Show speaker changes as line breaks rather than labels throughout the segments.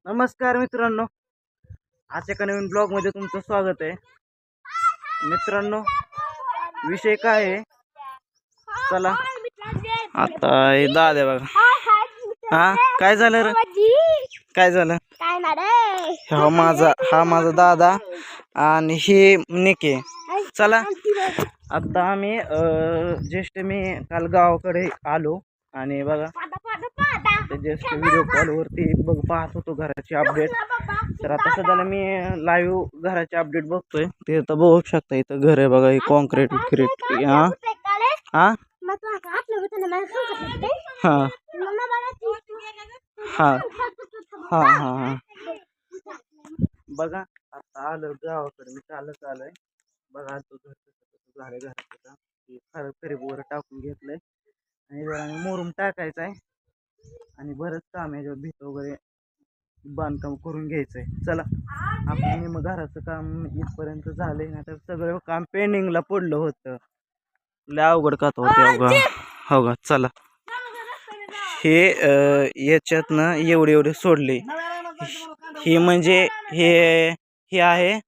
नमस्कार मित्रांनो, आज एका नवीन ब्लॉगमध्ये तुमचं स्वागत आहे. मित्रांनो, विषय काय आहे? चला आता हे दादा बघा. हा काय झालं रे? काय झालं? हा माझा दादा आणि हे निके. चला आता आम्ही ज्येष्ठ मी काल गावाकडे आलो आणि बघा जस्ट व्हिडिओ कॉलवरती पाहत होतो घराची अपडेट. तर आता सध्याला मी लाईव्ह घराची अपडेट बघतोय. ते तर बघू शकता, इथं घर आहे बघा, हे कॉन्क्रीट हा हा हा हा हा हा हा बघा आता आलं गावाकडे, मी चालत आलोय बघा. तो घर झालं घराचं खरं तरी बोर टाकून घेतलंय आणि जरा मोरून टाकायचं आहे आणि बरंच काम आहे, भीत वगैरे बांधकाम करून घ्यायचंय. चला आपण मग घराचं काम इथपर्यंत झालंय ना, तर सगळं काम पेंडिंगला पडलं होतं. लय अवघड का होते हो का. चला हे याच्यातनं एवढे सोडले. हे म्हणजे हे आहे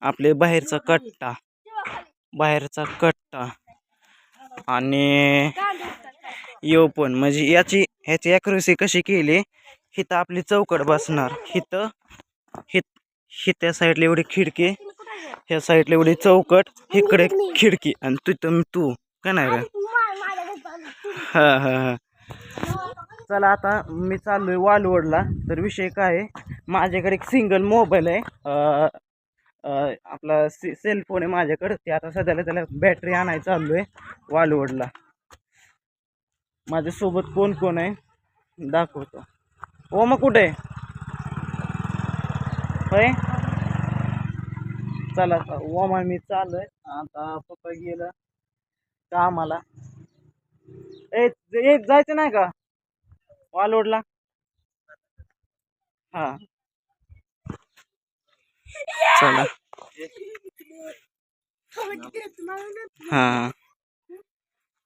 आपले बाहेरचा कट्टा आणि यो पण म्हणजे ह्याची ॲक्युरसी कशी केली. हिथं आपली चौकट बसणार, त्या साईडला एवढी खिडकी, ह्या साईडला एवढी चौकट, इकडे खिडकी आणि तिथं तू का नाही रे. हा हा हा चला आता मी चाललोय वालवडला. तर विषय काय आहे, माझ्याकडे एक सिंगल मोबाईल आहे, आपला सेलफोन आहे माझ्याकडे. ते आता सध्याला त्याला बॅटरी आणायला चाललोय वालवडला. माझ्यासोबत कोण कोण आहे दाखवतो. ओ मग कुठे होय? चला ओमा मी चाललोय आता. पप्पा गेलं कामाला. एक जायचं नाही का वालवडला? हा चला हा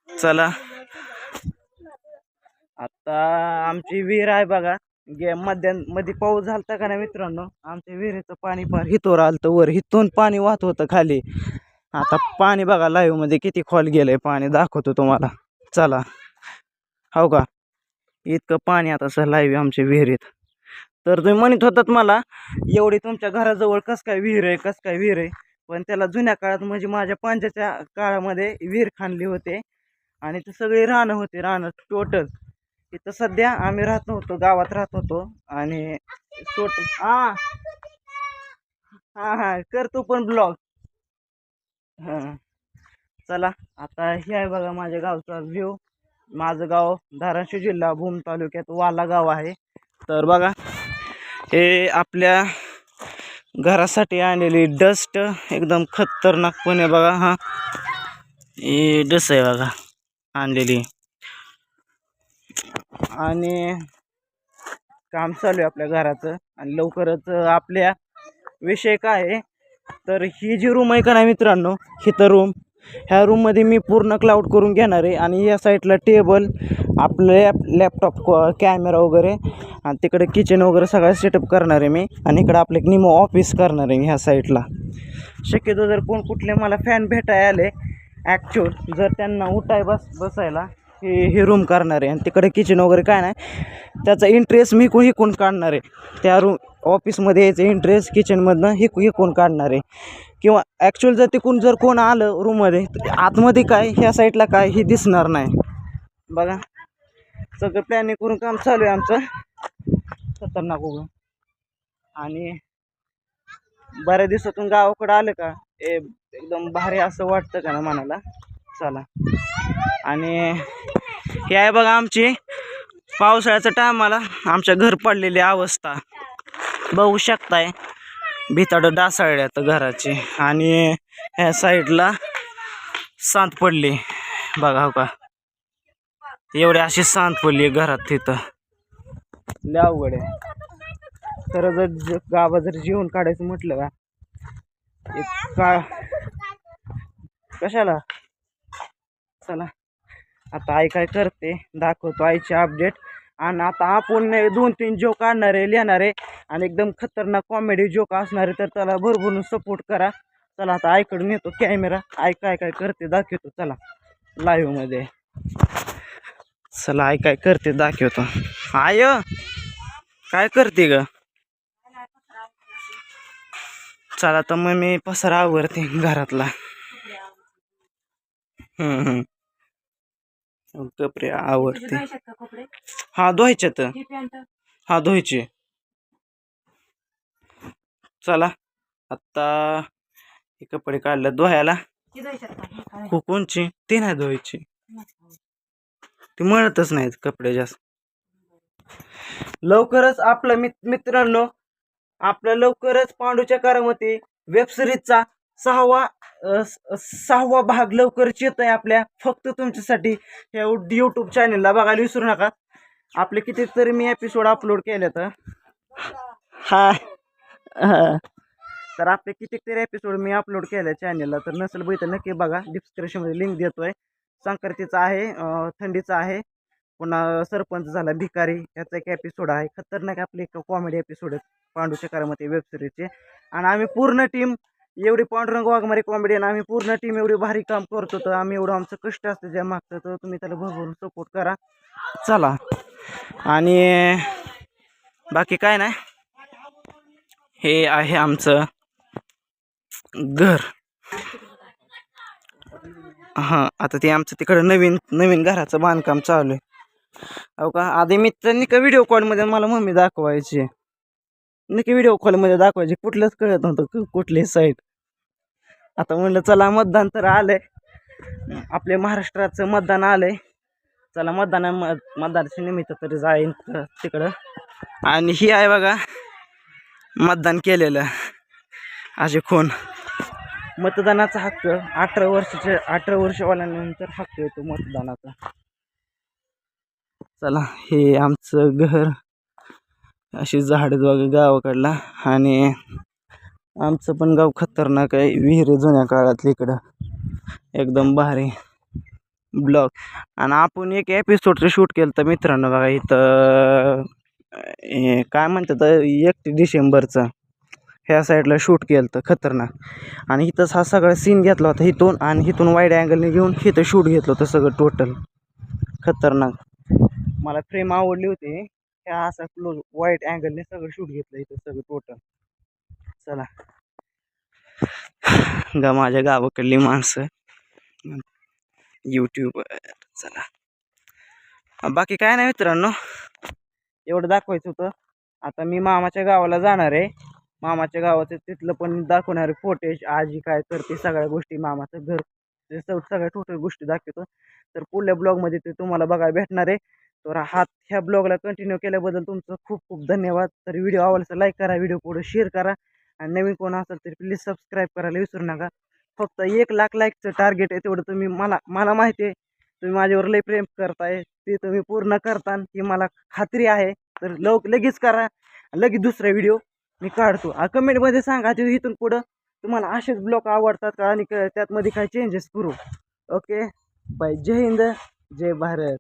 चला आता आमची विहीर आहे बघा. मध्ये पाऊस झालता का नाही मित्रांनो, आमच्या विहिरीचं पाणी फार हितोर आलतं वर, हिथून पाणी वाहत होतं खाली. आता पाणी बघा लाईव्ह मध्ये किती खोल गेलंय पाणी, दाखवतो तुम्हाला. चला हो का, इतकं पाणी आता सर लाईव्ह आमच्या विहिरीत. तर तुम्ही म्हणत होतात मला एवढी तुमच्या घराजवळ कस काय विहीर आहे. पण त्याला जुन्या काळात म्हणजे माझ्या पंजाच्या काळामध्ये विहीर खाणली होते आणि ते सगळे रानं टोटल. इथं सध्या आम्ही राहत नव्हतो, गावात राहत होतो आणि टोटल हा करतो पण ब्लॉग. हा चला आता हे आहे बघा माझ्या गावचा व्ह्यू. माझं गाव धाराशिव जिल्हा भूम तालुक्यात वाला गाव आहे. तर बघा हे आपल्या घरासाठी आणलेली डस्ट एकदम खतरनाकपणे बघा. हा हे डस्ट आहे बघा आणलेली आणि काम चालू आहे आपल्या घराचं. आणि लवकरच आपल्या विषय काय आहे, तर ही जी रूम आहे का नाही मित्रांनो, ह्या रूममध्ये मी पूर्ण क्लाउड करून घेणार आहे. आणि या साईडला टेबल, आपलं लॅपटॉप, कॅमेरा वगैरे, आणि तिकडे किचन वगैरे सगळं सेटअप करणार आहे मी. आणि इकडं आपलं एक निमो ऑफिस करणार आहे मी ह्या साईडला. शक्यतो जर कुठले मला फॅन भेटायला आले ॲक्च्युअल, जर त्यांना बसायला ही रूम करणार आहे. आणि तिकडे किचन वगैरे काय नाही, त्याचा इंटरेस्ट मी हिकून काढणार आहे. त्या रूम ऑफिसमध्ये यायचं इंटरेस्ट किचनमधनं हिकून काढणार आहे. किंवा ॲक्च्युअल जर तिकून जर कोण आलं रूममध्ये, आतमध्ये काय ह्या साईडला काय ही दिसणार नाही बघा. सगळं प्लॅनिंग करून काम चालू आहे आमचं खतरनाक उभं. आणि बऱ्याच दिवसातून गावाकडं आलं का एकदम भारी असं वाटतं का ना मनाला. चला आणि हे आहे बघा आमची पावसाळ्याच्या टायमाला आमच्या घर पडलेली अवस्था बघू शकताय. भिताडं डासाळल्यात घराची आणि ह्या साईडला सांत पडली बघा. हो का, एवढी अशी सांत पडली घरात. तिथं लय अवघड आहे खरं. जर गावात जर जेवण काढायचं म्हटलं का कशाला. चला आता आई काय करते दाखवतो, आईची अपडेट. आणि आता आपण 2-3 जोक काढणार आहे, लिहिणार आहे आणि एकदम खतरनाक कॉमेडी जोक असणार आहे. तर त्याला भरभरून सपोर्ट करा. चला आता आईकडून येतो कॅमेरा, आई काय काय करते दाखवतो. चला लाईव्ह मध्ये, चला आई काय करते दाखवतो. आय काय करते ग? चला तर मग मी पसारा आवरते घरातला. कपडे आवडते. हा धुवायच्यात, हा धुवायचे. चला आता हे कपडे काढले धुवायला. कोणची ते नाही धुवायची, ते मळतच नाहीत कपडे जास्त. लवकरच आपलं मित्रांनो, आपलं लवकरच पांडूच्या करामती वेबसिरीजचा 6वा भाग लवकरच येत आहे आपल्या फक्त तुमच्यासाठी. ह्या यूट्यूब चॅनलला बघायला विसरू नका. आपले कितीतरी मी एपिसोड अपलोड केले तर हा तर आपले कितीतरी एपिसोड मी अपलोड केले चॅनलला. तर नसेल बघितलं नक्की बघा, डिस्क्रिप्शनमध्ये लिंक देतोय. संक्रांतीचा आहे, थंडीचा आहे, पुन्हा सरपंच झाला भिकारी याचा एक एपिसोड आहे. खतरनाक आपले एक कॉमेडी एपिसोड आहेत पांडूच्या करामती वेबसिरीजचे. आणि आम्ही पूर्ण टीम एवढी पांडुरंग वाघमारे कॉमेडियन, आम्ही पूर्ण टीम एवढी भारी काम करतो. तर आम्ही एवढं आमचं कष्ट असतं ज्या मागचं, तर तुम्ही त्याला भरभरून सपोर्ट करा. चला आणि बाकी काय नाही, हे आहे आमचं घर. हां आता ते आमचं तिकडं नवीन घराचं बांधकाम चालू आहे. हो का, आधी मी त्यांनी का व्हिडिओ कॉलमध्ये मला मम्मी दाखवायची, नक्की व्हिडिओ कॉलमध्ये दाखवायची, कुठलंच कळत नव्हतं कुठली साईड. आता म्हणलं चला मतदान तर आलंय, आपल्या महाराष्ट्राचं मतदान आलंय. चला मतदानाच्या निमित्त तरी जाईन तिकडं. आणि ही आहे बघा मतदान केलेलं असे खून. मतदानाचा हक्क 18 वर्षवाल्यानंतर हक्क येतो मतदानाचा. चला हे आमचं घर, अशी झाड बघा गावाकडला. आणि आमचं पण गाव खतरनाक आहे, विहिरी जुन्या काळातली इकडं एकदम भारी ब्लॉग. आणि आपण एक एपिसोडचं शूट केलं तर मित्रांनो बघा इथं, काय म्हणतात 1 डिसेंबरचं ह्या साईडला शूट केलं तर खतरनाक. आणि इथंच हा सगळा सीन घेतला होता इथून, आणि इथून वाईड अँगलने घेऊन इथं शूट घेतलं होतं सगळं टोटल खतरनाक. मला फ्रेम आवडली होती, ह्या असा क्लोज वाईड अँगलने सगळं शूट घेतलं इथं सगळं टोटल. चला माझ्या गावाकडली माणसं यूट्यूबर. चला बाकी काय नाही मित्रांनो, एवढं दाखवायचं होतं. आता मी मामाच्या गावाला जाणार आहे, मामाच्या गावाचं तिथलं पण दाखवणार आहे फुटेज, आजी काय करते सगळ्या गोष्टी, मामाचं घर, ते सगळ्या टोटल गोष्टी दाखवतो. तर पुढल्या ब्लॉगमध्ये ते तुम्हाला बघायला भेटणार आहे. तर ह्या ब्लॉगला कंटिन्यू केल्याबद्दल तुमचं खूप खूप धन्यवाद. तर व्हिडिओ आवडला तर लाईक करा, व्हिडिओ पुढे शेअर करा, आणि नवीन कोण असेल तर प्लीज सबस्क्राईब करायला विसरू नका. फक्त 1 लाख लाईकचं टार्गेट आहे, तेवढं तुम्ही मला माहिती आहे तुम्ही माझ्यावर लई प्रेम करताय, ते तुम्ही पूर्ण करता ही मला खात्री आहे. तर लगेच करा, लगेच दुसरा व्हिडिओ मी काढतो. कमेंटमध्ये सांगा ते इथून पुढं तुम्हाला असेच ब्लॉग आवडतात का, आणि त्यातमध्ये काही चेंजेस करू. ओके बाय, जय हिंद, जय भारत.